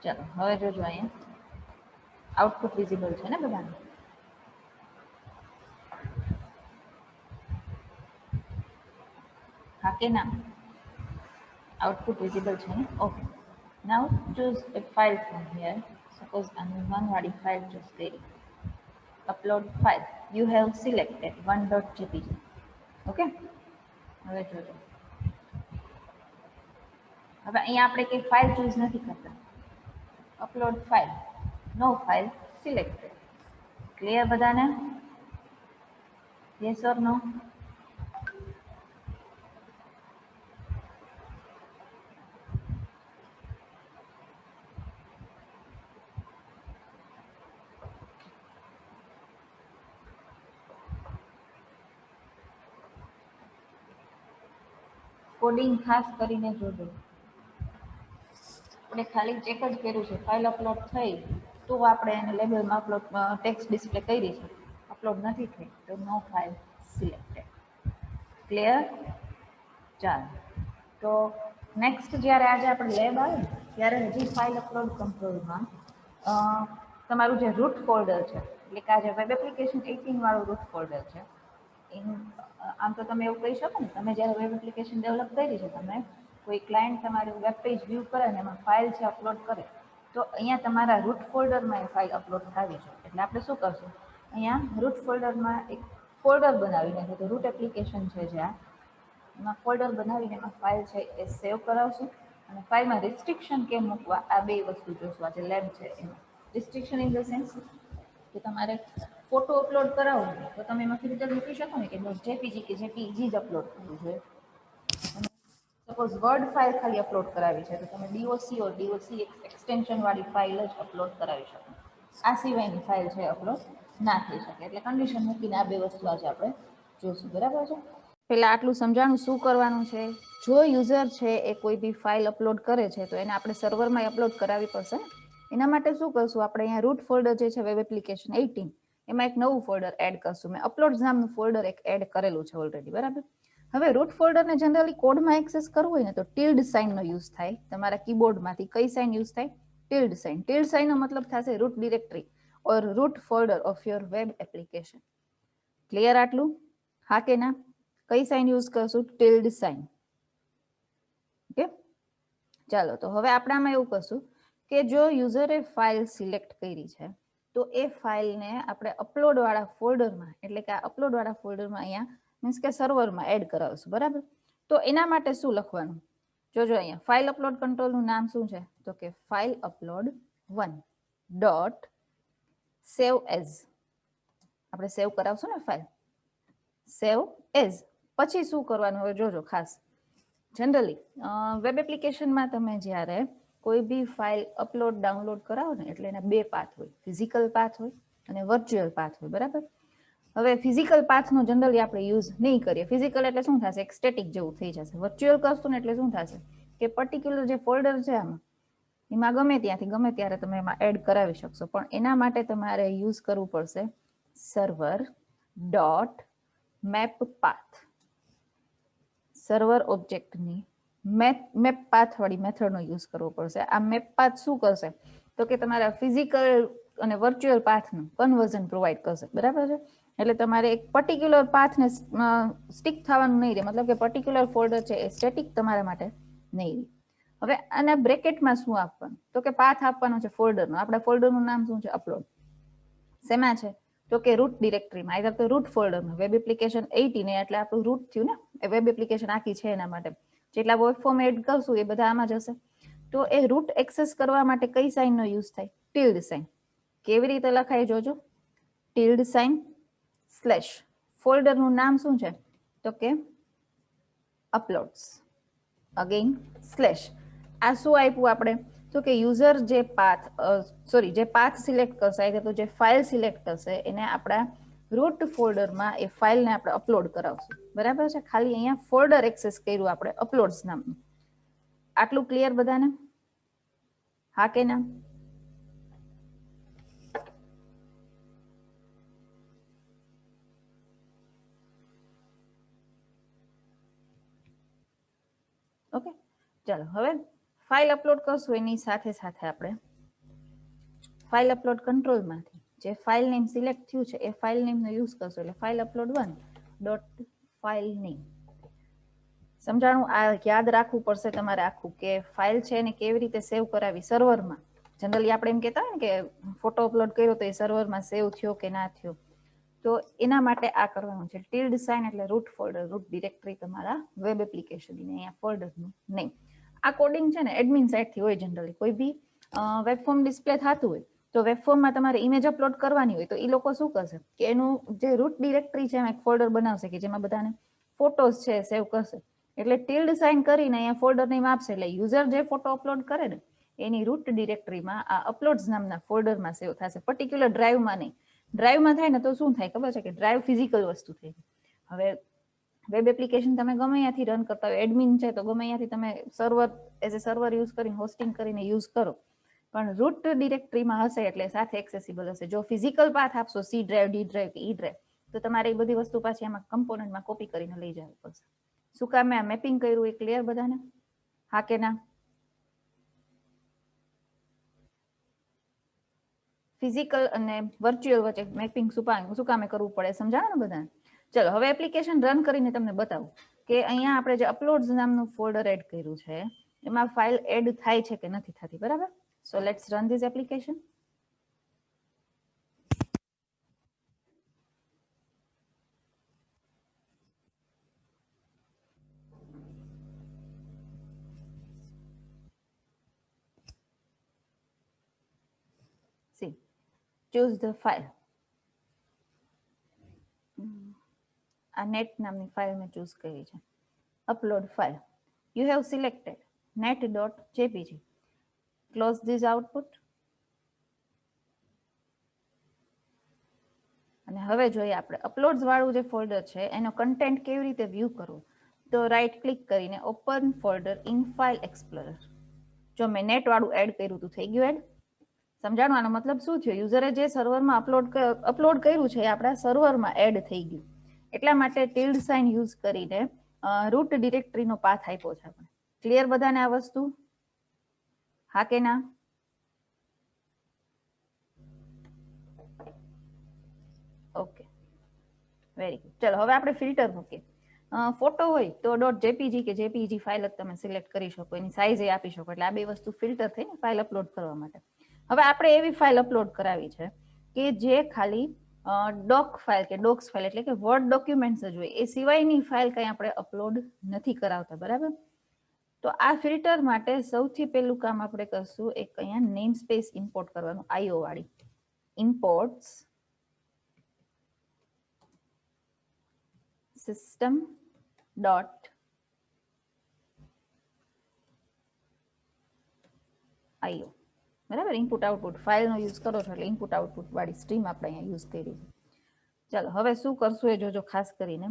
ચાલો હવે જોજો અહીંયા આઉટપુટ વિઝિબલ છે ને બધાને હા કે ના આઉટપુટ વિઝિબલ છે ને okay now choose a file from here suppose one વાળી ફાઇલ ચૂઝ કરી upload file you have selected 1.jpg okay હવે જોજો હવે અહીંયા આપણે કઈ ફાઇલ ચૂઝ નથી કરતા upload file no file selected clear બધાને yes or no કોડિંગ ખાસ કરીને જોજો આપણે ખાલી ચેક જ કર્યું છે ફાઇલ અપલોડ થઈ તો આપણે એને લેબલમાં અપલોડ ટેક્સ્ટ ડિસ્પ્લે કરી છે અપલોડ નથી થઈ તો નો ફાઇલ સિલેક્ટેડ ક્લિયર ચાલો તો નેક્સ્ટ જ્યારે આજે આપણે લેબ આવે ત્યારે હજી ફાઇલ અપલોડ કંટ્રોલમાં તમારું જે રૂટ ફોલ્ડર છે એટલે કે આ જે વેબ એપ્લિકેશન 18 વાળું રૂટ ફોલ્ડર છે આમ તો તમે એવું કહી શકો ને તમે જ્યારે વેબ એપ્લિકેશન ડેવલપ કરી છે તમે કોઈ ક્લાયન્ટ તમારું વેબ પેજ વ્યૂ કરે ને એમાં ફાઇલ છે અપલોડ કરે તો અહીંયા તમારા રૂટ ફોલ્ડરમાં એ ફાઇલ અપલોડ થવી છે એટલે આપણે શું કરશું અહીંયા રૂટ ફોલ્ડરમાં એક ફોલ્ડર બનાવીને તો રૂટ એપ્લિકેશન છે જ્યાં એમાં ફોલ્ડર બનાવીને એમાં ફાઇલ છે એ સેવ કરાવશું અને ફાઇલમાં રિસ્ટ્રિક્શન કેમ મૂકવા આ બે વસ્તુ જોશું આ જે લેબ છે એમાં રિસ્ટ્રિક્શન ઇન ધ સેન્સ કે તમારે ફોટો અપલોડ કરાવો તો તમે એમાં ફિલ્ટર મૂકી શકો ને કે બસ જેપીજી કે જેપીજી જ અપલોડ કરવું જોઈએ સપોઝ વર્ડ ફાઇલ ખાલી અપલોડ કરાવી છે તો તમે DOC એક્સટેન્શન વાળી ફાઇલ જ અપલોડ કરાવી શકો આ સિવાયની ફાઇલ છે અપલોડ ના થઈ શકે એટલે કન્ડિશન મૂકીને આ બે વસ્તુ આજે આપણે જોઈશું બરાબર છે પહેલાં આટલું સમજાણું શું કરવાનું છે જો યુઝર છે એ કોઈ બી ફાઇલ અપલોડ કરે છે તો એને આપણે સર્વરમાં અપલોડ કરાવવી પડશે એના માટે શું કરશું આપણે અહીંયા રૂટ ફોલ્ડર જે છે વેબ એપ્લિકેશન 18 એમાં એક નવું ફોલ્ડર એડ કરશું મેં અપલોડ્સ નામનું ફોલ્ડર એક એડ કરેલું છે ઓલરેડી બરાબર હવે રૂટ ફોલ્ડરને જનરલી કોડમાં એક્સેસ કરવું હોય ને તો ટિલ્ડ સાઇનનો યુઝ થાય તમારા કીબોર્ડમાંથી કઈ સાઇન યુઝ થાય ટિલ્ડ સાઇનનો મતલબ થશે root directory or root folder of your web application clear આટલું હા કે ના કઈ સાઇન યુઝ કરશું ટિલ્ડ સાઇન ઓકે ચાલો તો હવે આપણે આમાં એવું કરશું કે જો યુઝરે ફાઇલ સિલેક્ટ કરી છે તો એ ફાઇલને આપણે અપલોડ વાળા ફોલ્ડરમાં એટલે કે આ અપલોડ વાળા ફોલ્ડરમાં અહીંયા મીન્સ કે સર્વરમાં એડ કરાવશું બરાબર તો એના માટે શું લખવાનું જોજો અહીંયા ફાઇલ અપલોડ કંટ્રોલનું નામ શું છે તો કે file upload 1 dot save as આપણે સેવ કરાવશું ને ફાઇલ સેવ એઝ પછી શું કરવાનું હવે જોજો ખાસ જનરલી વેબ એપ્લિકેશનમાં તમે જ્યારે કોઈ બી ફાઇલ અપલોડ ડાઉનલોડ કરાવો ને એટલે એના બે પાથ હોય ફિઝિકલ પાથ હોય અને વર્ચ્યુઅલ પાથ હોય બરાબર હવે ફિઝિકલ પાથનો જનરલી આપણે યુઝ નહીં કરીએ ફિઝિકલ એટલે શું થશે એક સ્ટેટિક જેવું થઈ જશે વર્ચ્યુઅલ કરશું ને એટલે શું થશે કે પર્ટિક્યુલર જે ફોલ્ડર છે આમાં એમાં ગમે ત્યાંથી ગમે ત્યારે તમે એમાં એડ કરાવી શકશો પણ એના માટે તમારે યુઝ કરવું પડશે server dot map path server ઓબ્જેક્ટની મેપ પાથ વાળી મેથડનો યુઝ કરવો પડશે. આ મેપ પાથ શું કરશે તો કે તમારા ફિઝિકલ અને વર્ચ્યુઅલ પાથનું કન્વર્ઝન પ્રોવાઈડ કરશે. બરાબર છે. એટલે તમારે એક પર્ટિક્યુલર પાથને સ્ટિક થવાનું નહીં રહે, મતલબ કે પર્ટિક્યુલર ફોલ્ડર છે એ સ્ટેટિક તમારા માટે નહીં રહે. હવે આના બ્રેકેટમાં શું આપવાનું તો કે પાથ આપવાનો છે ફોલ્ડરનો. આપણા ફોલ્ડરનું નામ શું છે? અપલોડ. શેમાં છે તો કે રૂટ ડિરેક્ટરીમાં, આઈધર તો રૂટ ફોલ્ડરમાં. વેબ એપ્લિકેશન 18 એટલે આપણું રૂટ થયું ને, એ વેબ એપ્લિકેશન આખી છે એના માટે. જેટલા વેબ ફોર્મ એડ કરશું એ બધા આમાં જશે. તો એ રૂટ એક્સેસ કરવા માટે કઈ સાઇનનો યુઝ થાય? Tilde sign. કેવી રીતે લખાય જોજો? ટિલ્ડ સાઇન સ્લેશ ફોલ્ડરનું નામ શું છે તો કે અપલોડ્સ. Again slash. આ શું આપ્યું આપણે તો કે યુઝર જે પાથ સિલેક્ટ કરશે, એટલે તો જે ફાઇલ સિલેક્ટ કરશે એને આપણા રૂટ ફોલ્ડરમાં એ ફાઇલને આપણે અપલોડ કરાવશું. બરાબર છે. ખાલી અહીંયા ફોલ્ડર એક્સેસ કર્યું આપણે અપલોડ્સ નામનું. આટલું ક્લિયર બધાને? હા કે ના? ઓકે, ચાલો હવે ફાઇલ અપલોડ કરશું એની સાથે સાથે આપણે ફાઇલ અપલોડ કંટ્રોલમાંથી જે ફાઇલ નેમ સિલેક્ટ થયું છે એ ફાઇલ નેમનો યુઝ કરશું. એટલે ફાઇલ અપલોડ 1 ફાઇલ નેમ. સમજાણું? આ યાદ રાખવું પડશે તમારે આખું, કે ફાઇલ છે એને કેવી રીતે સેવ કરાવી સર્વરમાં. જનરલી આપણે એમ કહેતા હોય ને કે ફોટો અપલોડ કર્યો તો એ સર્વરમાં સેવ થયો કે ના થયો, તો એના માટે આ કરવાનું છે. ટિલ્ડ સાઇન એટલે રૂટ ફોલ્ડર, રૂટ ડિરેક્ટરી તમારા વેબ એપ્લિકેશનની, અહીંયા ફોલ્ડરનું નહીં. આ કોડિંગ છે ને એડમિન સાઇડથી હોય. જનરલી કોઈ બી વેબ ફોર્મ ડિસ્પ્લે થતું હોય તો વેબ ફોર્મમાં તમારે ઇમેજ અપલોડ કરવાની હોય તો એ લોકો શું કરશે કે એનું જે રૂટ ડિરેક્ટરી છે એમાં એક ફોલ્ડર બનાવશે કે જેમાં બધાને ફોટોઝ છે સેવ કરશે. એટલે ટિલ્ડ સાઇન કરીને અહીંયા ફોલ્ડર નેમ આપશે. એટલે યુઝર જે ફોટો અપલોડ કરે ને એની રૂટ ડિરેક્ટરીમાં આ અપલોડ્સ નામના ફોલ્ડરમાં સેવ થશે, પર્ટિક્યુલર ડ્રાઈવમાં નહીં. ડ્રાઈવમાં થાય ને તો શું થાય ખબર છે કે ડ્રાઈવ ફિઝિકલ વસ્તુ થઈ. હવે વેબ એપ્લિકેશન તમે ગમે ત્યાંથી રન કરતા હોય, એડમિન છે તો ગમે ત્યાંથી તમે server as a server use કરીને હોસ્ટિંગ કરીને યુઝ કરો, પણ રૂટ ડિરેક્ટરીમાં હશે એટલે સાથે એક્સેસિબલ હશે. જો ફિઝિકલ પાથ આપશો સી ડ્રાઈવ, ડી ડ્રાઈવ કે ઈ ડ્રાઈવ, તો તમારે એ બધી વસ્તુ પાછી એમાં કમ્પોનન્ટમાં કોપી કરીને લઈ જવી પડશે. શું કામ મેં આ મેપિંગ કર્યું એ ક્લિયર બધાને? હા કે ના? ફિઝિકલ અને વર્ચ્યુઅલ વચ્ચે મેપિંગ શું કામે કરવું પડે સમજાવો ને બધાને? ચલો હવે એપ્લિકેશન રન કરીને તમને બતાવું કે અહીંયા આપણે જે અપલોડ્સ નામનું ફોલ્ડર એડ કર્યું છે એમાં ફાઇલ એડ થાય છે કે નથી થતી. બરાબર? So let's run this application. See, choose the file. આ નેટ નામની ફાઇલ મેં ચૂઝ કરી છે. Upload file. You have selected net.jpg. Close this output. અને હવે જોઈએ આપણે અપલોડ્સ વાળું જે ફોલ્ડર છે એનો કન્ટેન્ટ કેવી રીતે વ્યૂ કરવું. તો રાઈટ ક્લિક કરીને open folder in file explorer. જો મેં નેટ વાળું એડ કર્યું હતું થઈ ગયું એડ. સમજાણું? આનો મતલબ શું થયો? યુઝરે જે સર્વરમાં અપલોડ કર્યું છે એ આપણા સર્વરમાં એડ થઈ ગયું. એટલા માટે ટિલ્ડ સાઇન યુઝ કરીને રૂટ ડિરેક્ટરીનો પાથ આપ્યો છે આપણે. ક્લિયર બધાને આ વસ્તુ? હા કે ના? Okay, very good. ચલો હવે આપણે ફિલ્ટર મૂકીએ. ફોટો હોય તો .jpg કે jpg ફાઇલ જ તમે સિલેક્ટ કરી શકો, એની સાઇઝ એ આપી શકો. એટલે આ બે વસ્તુ ફિલ્ટર થઈ ને ફાઇલ અપલોડ કરવા માટે. હવે આપણે એવી ફાઇલ અપલોડ કરાવી છે કે જે ખાલી ડોક ફાઇલ કે ડોક્સ ફાઇલ એટલે કે વર્ડ ડોક્યુમેન્ટ્સ જ હોય, એ સિવાયની ફાઇલ કંઈ આપણે અપલોડ નથી કરાવતા. બરાબર? તો આ ફિલ્ટર માટે સૌથી પહેલું કામ આપણે કરશું એક અહીંયા નેમ સ્પેસ ઇમ્પોર્ટ કરવાનું, IO વાળી. Imports system dot IO. બરાબર? ઇનપુટ આઉટપુટ ફાઇલનો યુઝ કરો છો એટલે ઇનપુટ આઉટપુટ વાળી સ્ટ્રીમ આપણે અહીંયા યુઝ કરી છે. ચાલો હવે શું કરશું એ જોજો ખાસ કરીને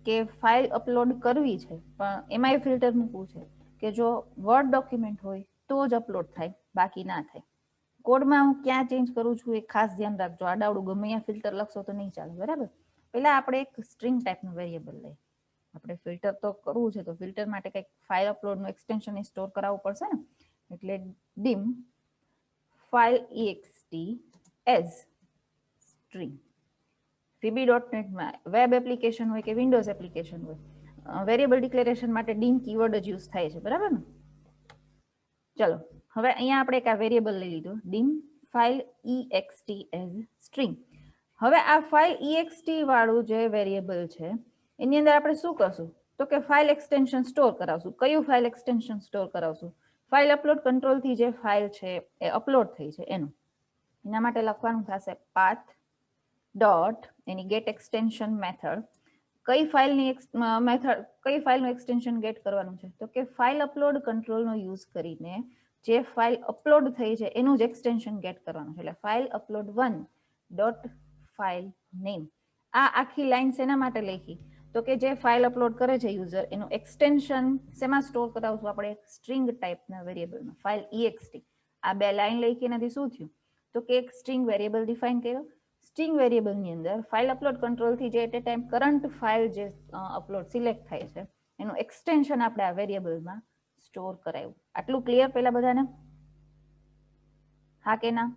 કે ફાઇલ અપલોડ કરવી છે પણ એમાં એ ફિલ્ટર મૂકવું છે કે જો વર્ડ ડોક્યુમેન્ટ હોય તો જ અપલોડ થાય, બાકી ના થાય. કોડમાં હું ક્યાં ચેન્જ કરું છું એ ખાસ ધ્યાન રાખજો. આડાવડું ગમે ત્યાં ફિલ્ટર લખશો તો નહીં ચાલે. બરાબર? પહેલા આપણે એક સ્ટ્રિંગ ટાઈપનું વેરિયેબલ લઈએ. આપણે ફિલ્ટર તો કરવું છે, તો ફિલ્ટર માટે કંઈક ફાઇલ અપલોડનું એક્સટેન્શન સ્ટોર કરાવવું પડશે ને, એટલે dim file ext as string. VB.NET માં વેબ એપ્લિકેશન હોય કે વિન્ડોઝ એપ્લિકેશન હોય, વેરિયેબલ ડિક્લેરેશન માટે dim કીવર્ડ જ યુઝ થાય છે, બરાબર ને? ચલો હવે અહીંયા આપણે એક આ વેરિયેબલ લઈ લીધો dim file ext as string. હવે આ ફાઇલ ext વાળું જે વેરિયેબલ છે એની અંદર આપણે શું કરશું, તો કે ફાઇલ એક્સટેન્શન સ્ટોર કરાવશું. કયું ફાઇલ એક્સટેન્શન સ્ટોર કરાવશું? ફાઇલ અપલોડ કંટ્રોલ થી જે ફાઇલ છે એ અપલોડ થઈ છે એનું. એના માટે લખવાનું થશે path ડોટ એની ગેટ એક્સટેન્શન મેથડ. કઈ ફાઇલની મેથડ, કઈ ફાઇલનું એક્સટેન્શન ગેટ કરવાનું છે, તો કે ફાઇલ અપલોડ કંટ્રોલનો યુઝ કરીને જે ફાઇલ અપલોડ થઈ છે એનું જ એક્સટેન્શન ગેટ કરવાનું છે. એટલે file upload 1 dot file name. આ આખી લાઈન શેના માટે લખી, તો કે જે ફાઇલ અપલોડ કરે છે યુઝર એનું એક્સટેન્શન શેમાં સ્ટોર કરાવશું આપણે? એક સ્ટ્રિંગ ટાઈપના વેરિયેબલમાં, ફાઇલ ext. આ બે લાઈન લખી એનાથી શું થયું, તો કે એક સ્ટ્રિંગ વેરિયેબલ ડિફાઇન કર્યો. સ્ટ્રિંગ વેરિયેબલની અંદર ફાઇલ અપલોડ કંટ્રોલથી જે at a time current file જે અપલોડ સિલેક્ટ થાય છે એનું એક્સટેન્શન આપણે આ વેરિયેબલમાં સ્ટોર કરાવ્યું. આટલું ક્લિયર પેલા બધાને? હા કે ના?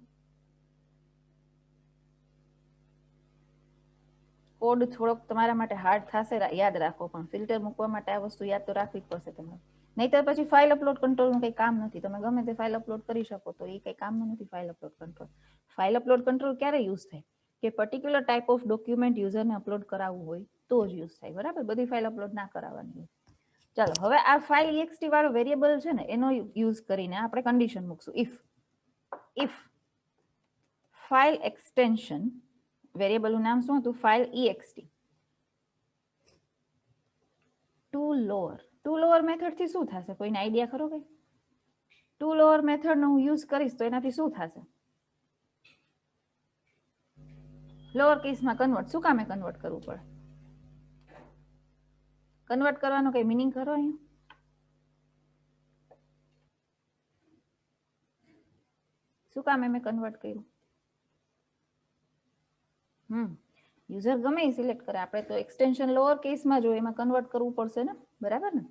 કોડ થોડોક તમારા માટે હાર્ડ થશે યાદ રાખો, પણ ફિલ્ટર મૂકવા માટે આ વસ્તુ યાદ તો રાખવી જ પડશે તમારે. નહીતર પછી ફાઇલ અપલોડ કંટ્રોલનું કંઈ કામ નથી. તમે ગમે તે ફાઇલ અપલોડ કરી શકો, તો એ કંઈ કામનું નથી file upload control. File upload control ક્યારે યુઝ થાય? કે પર્ટિક્યુલર ટાઈપ ઓફ ડોક્યુમેન્ટ યુઝરને અપલોડ કરાવવું હોય તો જ યુઝ થાય, બરાબર? બધી ફાઇલ અપલોડ ના કરાવવાની હોય. ચાલો હવે આ ફાઇલ ext વાળો વેરિયેબલ છે ને એનો યુઝ કરીને આપણે કન્ડિશન મૂકશું. ઇફ ફાઇલ એક્સટેન્શન, વેરિયેબલનું નામ શું હતું? File ext to lower method થી શું થશે? કોઈને આઈડિયા ખરો? કઈ ટુ લોઅર મેથડ નો હું યુઝ કરીશ તો એનાથી શું થશે? લોઅર કેસમાં કન્વર્ટ. શું કામે કન્વર્ટ કરવું પડે? કન્વર્ટ કરવાનો કઈ મિનિંગ ખરો અહીંયા? શું કામે મેં કન્વર્ટ કર્યું? યુઝર ગમે એ સિલેક્ટ કરે, આપણે તો એક્સટેન્શન લોઅર કેસમાં જો એમાં કન્વર્ટ કરવું પડશે ને, બરાબર ને?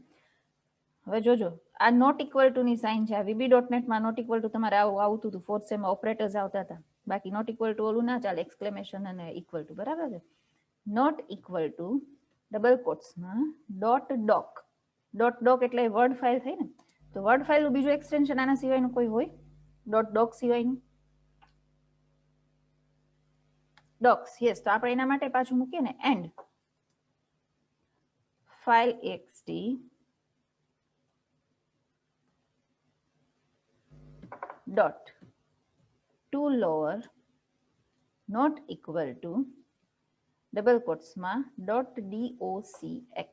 હવે જોજો, આ નોટ ઇક્વલ ટુ ની સાઇન છે. આ VB.NET માં નોટ ઇક્વલ ટુ તમારે આવું આવતું હતું, ફોર્થ સેમમાં ઓપરેટર્સ આવતા હતા. બાકી નોટ ઇક્વલ ટુ ઓલું ના ચાલે, એક્સક્લેમેશન અને ઇક્વલ ટુ, બરાબર છે? નોટ ઇક્વલ ટુ ડબલ કોટ્સમાં ડોટ ડોક એટલે વર્ડ ફાઇલ થઈ ને, તો વર્ડ ફાઇલનું બીજું એક્સટેન્શન આના સિવાયનું કોઈ હોય? ડોક સિવાયનું ડોક્સ, યસ. તો આપણે એના માટે પાછું મૂકીએ ને and file ext dot to lower not equal to double કોટ્સમાં .docx.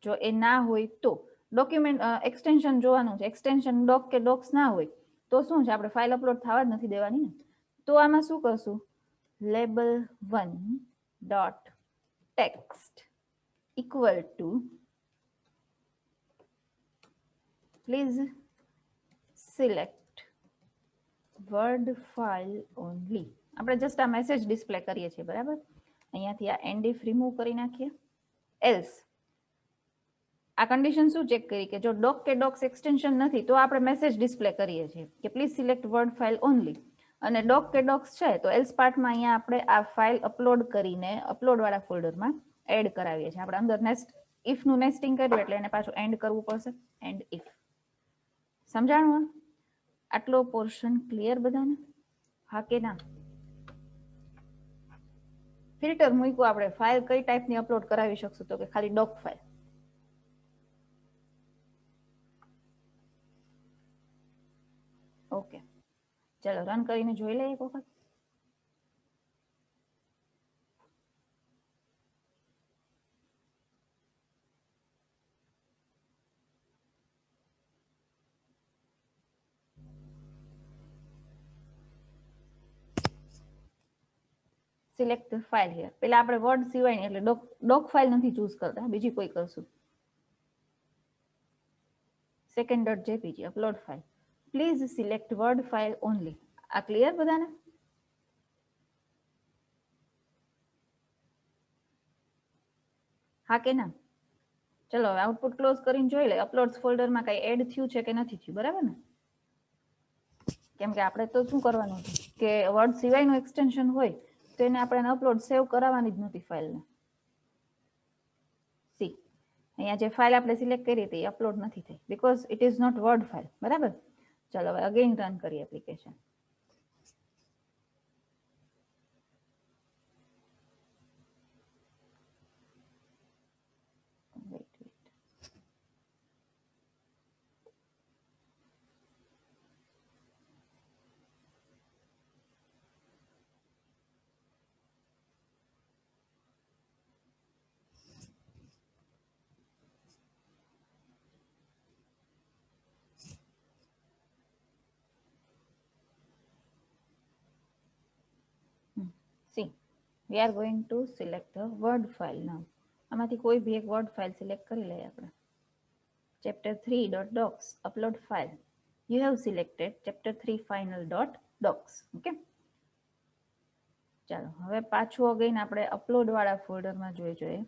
જો એ ના હોય તો ડોક્યુમેન્ટ એક્સટેન્શન જોવાનું છે. એક્સટેન્શન ડોક કે ડોક્સ ના હોય તો શું છે, આપણે ફાઇલ અપલોડ થવા જ નથી દેવાની ને. તો આમાં શું કરશું? Label 1 dot text equal two please select word file only. આપણે જસ્ટ આ મેસેજ ડિસ્પ્લે કરીએ છીએ, બરાબર? અહીંયાથી આ એન્ડ ઇફ રિમૂવ કરી નાખીએ. એલ્સ આ કન્ડિશન શું ચેક કરી કે જો ડોક કે ડોક્સ એક્સટેન્શન નથી તો આપણે મેસેજ ડિસ્પ્લે કરીએ છીએ કે please select word file only. અને ડોક કે ડોક્સ છે તો એલ્સ પાર્ટમાં અહીંયા આપણે આ ફાઇલ અપલોડ કરીને અપલોડ વાળા ફોલ્ડરમાં એડ કરાવીએ છીએ. આપણે અંદર નેસ્ટ ઇફ નું નેસ્ટિંગ કર્યું એટલે એને પાછું એન્ડ કરવું પડશે. And if. સમજાણું? આટલો પોર્શન ક્લિયર બધાને? હા કે ના? ફિલ્ટર મૂક્યું આપણે. ફાઇલ કઈ ટાઈપની અપલોડ કરાવી શકશું, તો કે ખાલી ડોક ફાઇલ. ઓકે, ચલો રન કરીને જોઈ લઈએ એક વખત. Select file here. પેલા આપણે વર્ડ સિવાય એટલે ડોક ફાઇલ નથી ચૂઝ કરતા, બીજી કોઈ કરશું. second.jpg upload file. Please select word file only. આ ક્લિયર બધાને? હા કે ના? ચલો હવે આઉટપુટ ક્લોઝ કરીને જોઈ લે અપલોડ્સ ફોલ્ડરમાં કઈ એડ થયું છે કે નથી થયું, બરાબર ને? કેમ કે આપણે તો શું કરવાનું કે વર્ડ સિવાયનું એક્સટેન્શન હોય તો એને આપણે અપલોડ સેવ કરાવવાની જ નથી ફાઇલને. સી અહીંયા જે ફાઇલ આપણે સિલેક્ટ કરી હતી એ અપલોડ નથી થઈ because it is not word file, બરાબર? ચલો હવે અગેન રન કરીએ application. See, we are going to select the word file now. આમાંથી કોઈ ભી એક વર્ડ ફાઇલ સિલેક્ટ કરી લઈએ આપણે. chapter 3.docs upload file. You have selected chapter 3 final.docs. Okay. ચાલો હવે પાછું અગેન આપણે અપલોડ વાળા ફોલ્ડરમાં જોઈએ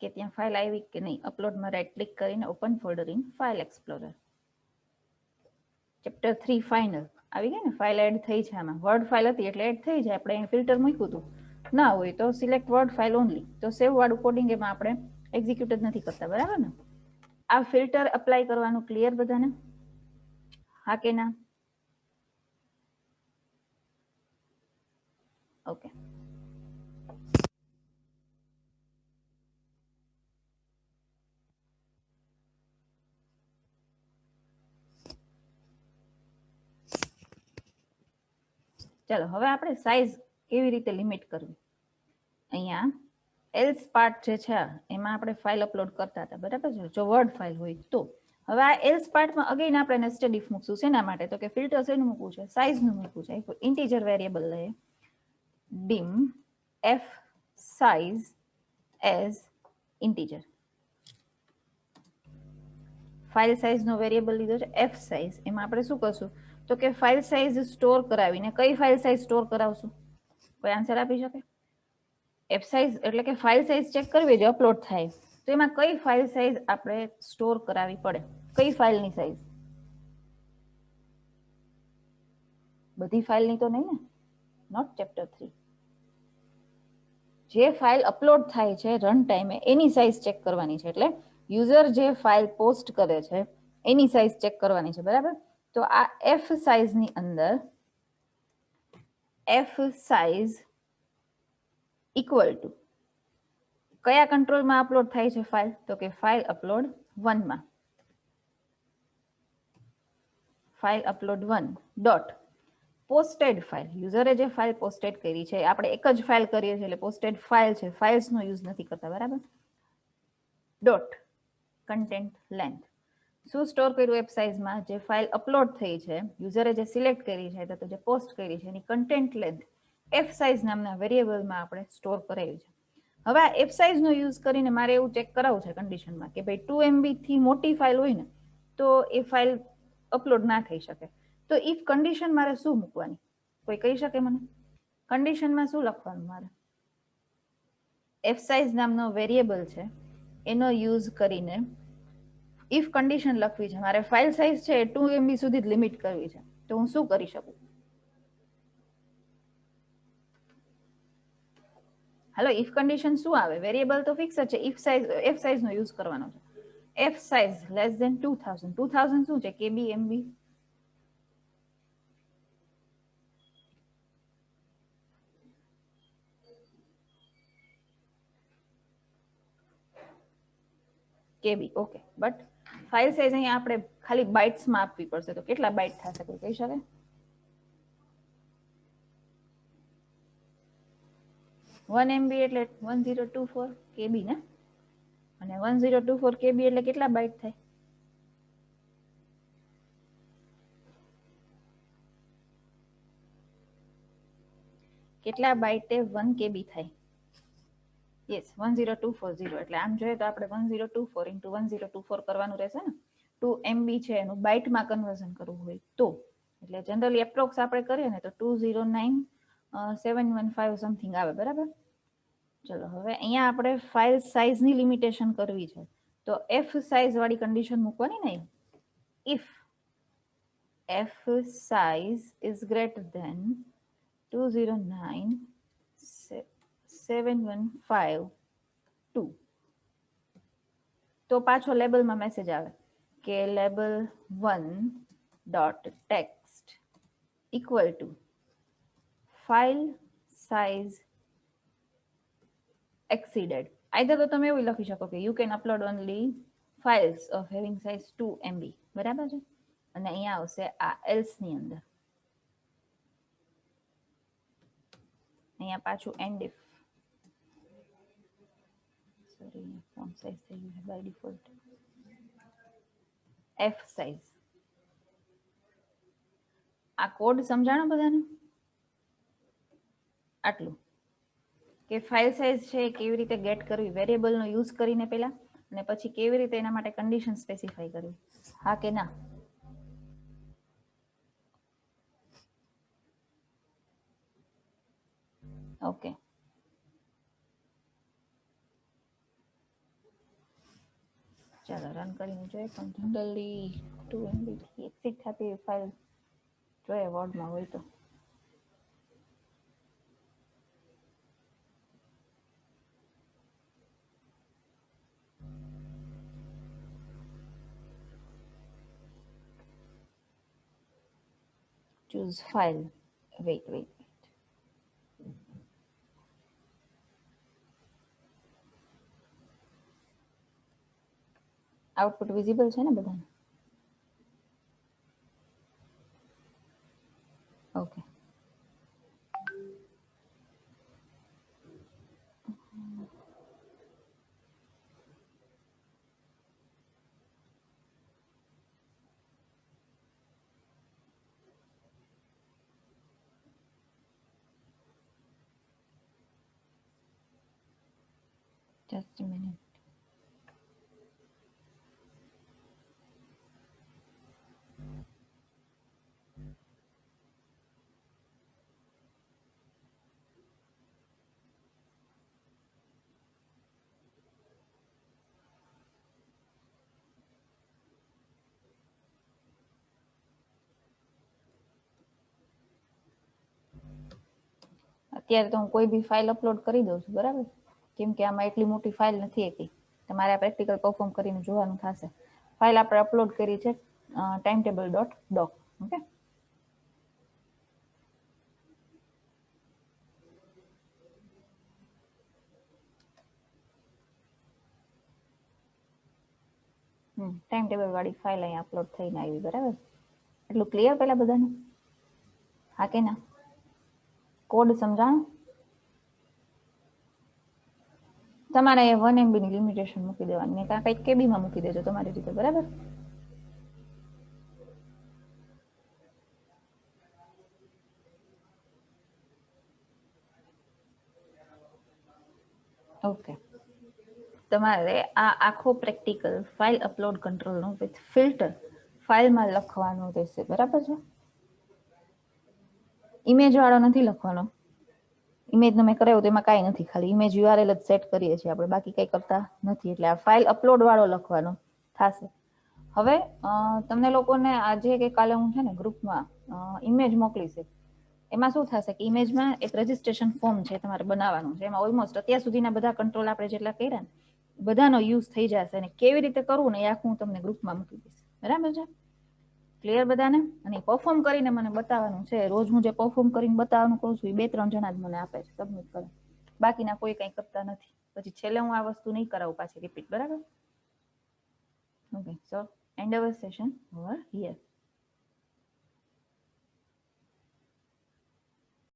કે ત્યાં ફાઇલ આવી કે નહીં. અપલોડમાં રાઈટ ક્લિક કરીને open folder in file explorer. Chapter 3 final આવી ગઈ ને, ફાઇલ એડ થઈ છે આમાં. વર્ડ ફાઇલ હતી એટલે એડ થઈ જાય. આપણે ફિલ્ટર મૂક્યું હતું, ના હોય તો સિલેક્ટ વર્ડ ફાઇલ ઓનલી. તો સેવ વાળું કોડિંગ એમાં આપણે એક્ઝિક્યુટ જ નથી કરતા, બરાબર ને? આ ફિલ્ટર અપ્લાય કરવાનું ક્લિયર બધાને? હા કે ના? ઓકે. ચાલો હવે આપણે સાઇઝ કેવી રીતે લિમિટ કરવી. અહીંયા એલ્સ પાર્ટ જે છે એમાં આપણે ફાઇલ અપલોડ કરતા હતા, બરાબર છે? જો વર્ડ ફાઇલ હોય તો. હવે આ એલ્સ પાર્ટમાં અગેન આપણે નેસ્ટેડ ઇફ મૂકશું. શેના માટે? તો કે ફિલ્ટર શેનું મૂકવું છે? સાઇઝનું મૂકવું છે. ઇન્ટીજર વેરિયેબલ લઈએ, dim f size as integer. File સાઇઝનો વેરિયેબલ લીધો છે એફ સાઇઝ. એમાં આપણે શું કરશું તો કે ફાઇલ સાઇઝ સ્ટોર કરાવીને કઈ ફાઇલ સાઇઝ સ્ટોર કરાવશું? કોઈ આન્સર આપી શકે? એફ સાઇઝ એટલે કે ફાઇલ સાઇઝ ચેક કરવી જે અપલોડ થાય તો એમાં કઈ ફાઇલ સાઇઝ આપણે સ્ટોર કરાવી પડે? કઈ ફાઇલની સાઇઝ? બધી ફાઇલની તો નહીં ને, નોટ ચેપ્ટર 3. જે ફાઇલ અપલોડ થાય છે રન ટાઈમે એની સાઇઝ ચેક કરવાની છે. એટલે યુઝર જે ફાઇલ પોસ્ટ કરે છે એની સાઇઝ ચેક કરવાની છે, બરાબર? તો આ એફ સાઇઝની અંદર એફ સાઇઝ ઇક્વલ ટુ કયા કંટ્રોલમાં અપલોડ થાય છે ફાઇલ? તો કે ફાઇલ અપલોડ 1 માં. File upload 1 dot posted file. યુઝરે જે ફાઇલ પોસ્ટેડ કરી છે, આપણે એક જ ફાઇલ કરીએ છીએ એટલે પોસ્ટેડ ફાઇલ છે, ફાઇલ્સનો યુઝ નથી કરતા, બરાબર? Dot content length. શું સ્ટોર કર્યું એફ સાઇઝમાં? જે ફાઇલ અપલોડ થઈ છે, યુઝરે જે સિલેક્ટ કરી છે તો જે પોસ્ટ કરી છે એની કન્ટેન્ટ લેન્થ એફ સાઇઝ નામના વેરિયેબલમાં આપણે સ્ટોર કરેલી છે. હવે આ એફ સાઇઝનો યુઝ કરીને મારે એવું ચેક કરાવવું છે કન્ડિશનમાં કે ભાઈ 2 MB થી મોટી ફાઇલ હોય ને તો એ ફાઇલ અપલોડ ના થઈ શકે. તો ઇફ કન્ડિશન મારે શું મૂકવાની? કોઈ કહી શકે મને? કન્ડિશનમાં શું લખવાનું મારે? એફ સાઇઝ નામનો વેરિયેબલ છે એનો યુઝ કરીને ઇફ કન્ડિશન લખવી છે. મારે ફાઇલ સાઇઝ છે 2 MB સુધી જ લિમિટ કરવી છે. તો હું શું કરી શકું? હાલો, ઇફ કન્ડિશન શું આવે? વેરિયેબલ તો ફિક્સ જ છે. ઇફ સાઇઝ એફ સાઇઝનો યુઝ કરવાનો છે. F size less than 2000. 2000 શું છે? KB MB. KB. Okay, but file size અહીંયા આપણે ખાલી બાઇટ્સમાં આપવી પડશે. તો કેટલા બાઇટ થશે? કોઈ કહી શકે? 1 MB એટલે 1024 KB ને, અને 1024 KB એટલે કેટલા બાઇટ થાય? કેટલા બાઇટે 1 KB થાય? યસ, 10240. એટલે આમ જોઈએ તો આપણે 1024 ઇન્ટુ 1024 કરવાનું રહેશે ને. 2 MB છે એનું બાઇટમાં કન્વર્ઝન કરવું હોય તો. એટલે જનરલી એપ્રોક્સ આપણે કરીએ ને તો 209715 સમથિંગ આવે, બરાબર? ચલો હવે અહીંયા આપણે ફાઇલ સાઇઝની લિમિટેશન કરવી છે, તો એફ સાઇઝ વાળી કન્ડિશન મૂકવાની ને. If F size is greater than 2097152, તો પાછો લેબલમાં મેસેજ આવે કે label 1.text equal to file size exceeded. Either તો તમે એવું લખી શકો કે you can upload only files of having size 2 MB, બરાબર છે, અને અહીંયા આવશે આ એલ્સ ની અંદર, અહીંયા પાછું and if, sorry font size થઈ ગયું છે બાય ડિફોલ્ટ, એફ સાઇઝ. આ કોડ સમજાણો બધાને? આટલું કે ફાઇલ સાઇઝ છે કેવી રીતે ગેટ કરવી વેરિયેબલનો યુઝ કરીને પહેલા, અને પછી કેવી રીતે એના માટે કન્ડિશન સ્પેસિફાઈ કરવી, હા કે ના? ઓકે, ચાલો રન કરીને જોઈએ. પણ જનરલી 2 MB થી એક્સિટ થતી ફાઇલ જોઈએ વર્ડમાં હોય તો. choose file, wait. Output visible છે ને બધાને? Okay, just a minute. અત્યારે તો હું કોઈ બી ફાઇલ અપલોડ કરી દઉં છું, બરાબર, કેમ કે આમાં એટલી મોટી ફાઇલ નથી હતી, તમારે આ પ્રેક્ટિકલ પરફોર્મ કરીને જોવાનું થશે. ફાઇલ આપણે અપલોડ કરી છે timetable.doc. ઓકે, ટાઈમટેબલ વાળી ફાઇલ અહીંયા અપલોડ થઈને આવી, બરાબર. એટલું ક્લિયર પેલા બધાને? હા કે ના? કોડ સમજાણો? તમારે 1 MB ની લિમિટેશન મૂકી દેવાની, ને કાં કંઈક KB માં મૂકી દેજો તમારી રીતે, બરાબર. ઓકે, તમારે આ આખો પ્રેક્ટિકલ ફાઇલ અપલોડ કંટ્રોલનો વિથ ફિલ્ટર ફાઇલમાં લખવાનો રહેશે, બરાબર છે. ઇમેજ વાળો નથી લખવાનો, ઇમેજનો મેં કરાવ્યું તો એમાં કાંઈ નથી, ખાલી ઇમેજ URL જ સેટ કરીએ છીએ આપણે, બાકી કંઈ કરતા નથી. એટલે આ ફાઇલ અપલોડ વાળો લખવાનો થશે. હવે તમને લોકોને આજે કે કાલે હું છે ને ગ્રુપમાં ઇમેજ મોકલીશ. એમાં શું થશે કે ઇમેજમાં એક રજિસ્ટ્રેશન ફોર્મ છે તમારે બનાવવાનું છે, એમાં ઓલમોસ્ટ અત્યાર સુધીના બધા કંટ્રોલ આપણે જેટલા કર્યા ને બધાનો યુઝ થઈ જશે, અને કેવી રીતે કરવું ને એ આખું હું તમને ગ્રુપમાં મૂકી દઈશ, બરાબર છે. ક્લિયર બધાને? અને પરફોર્મ કરીને મને બતાવવાનું છે. રોજ હું જે પરફોર્મ કરીને બતાવવાનું કહું છું એ 2-3 જણા જ મને આપે છે સબમિટ કરે, બાકીના કોઈ કંઈ કરતા નથી. પછી છેલ્લે હું આ વસ્તુ નહીં કરાવું પાછી રિપીટ, બરાબર. Okay, so and hour session over here.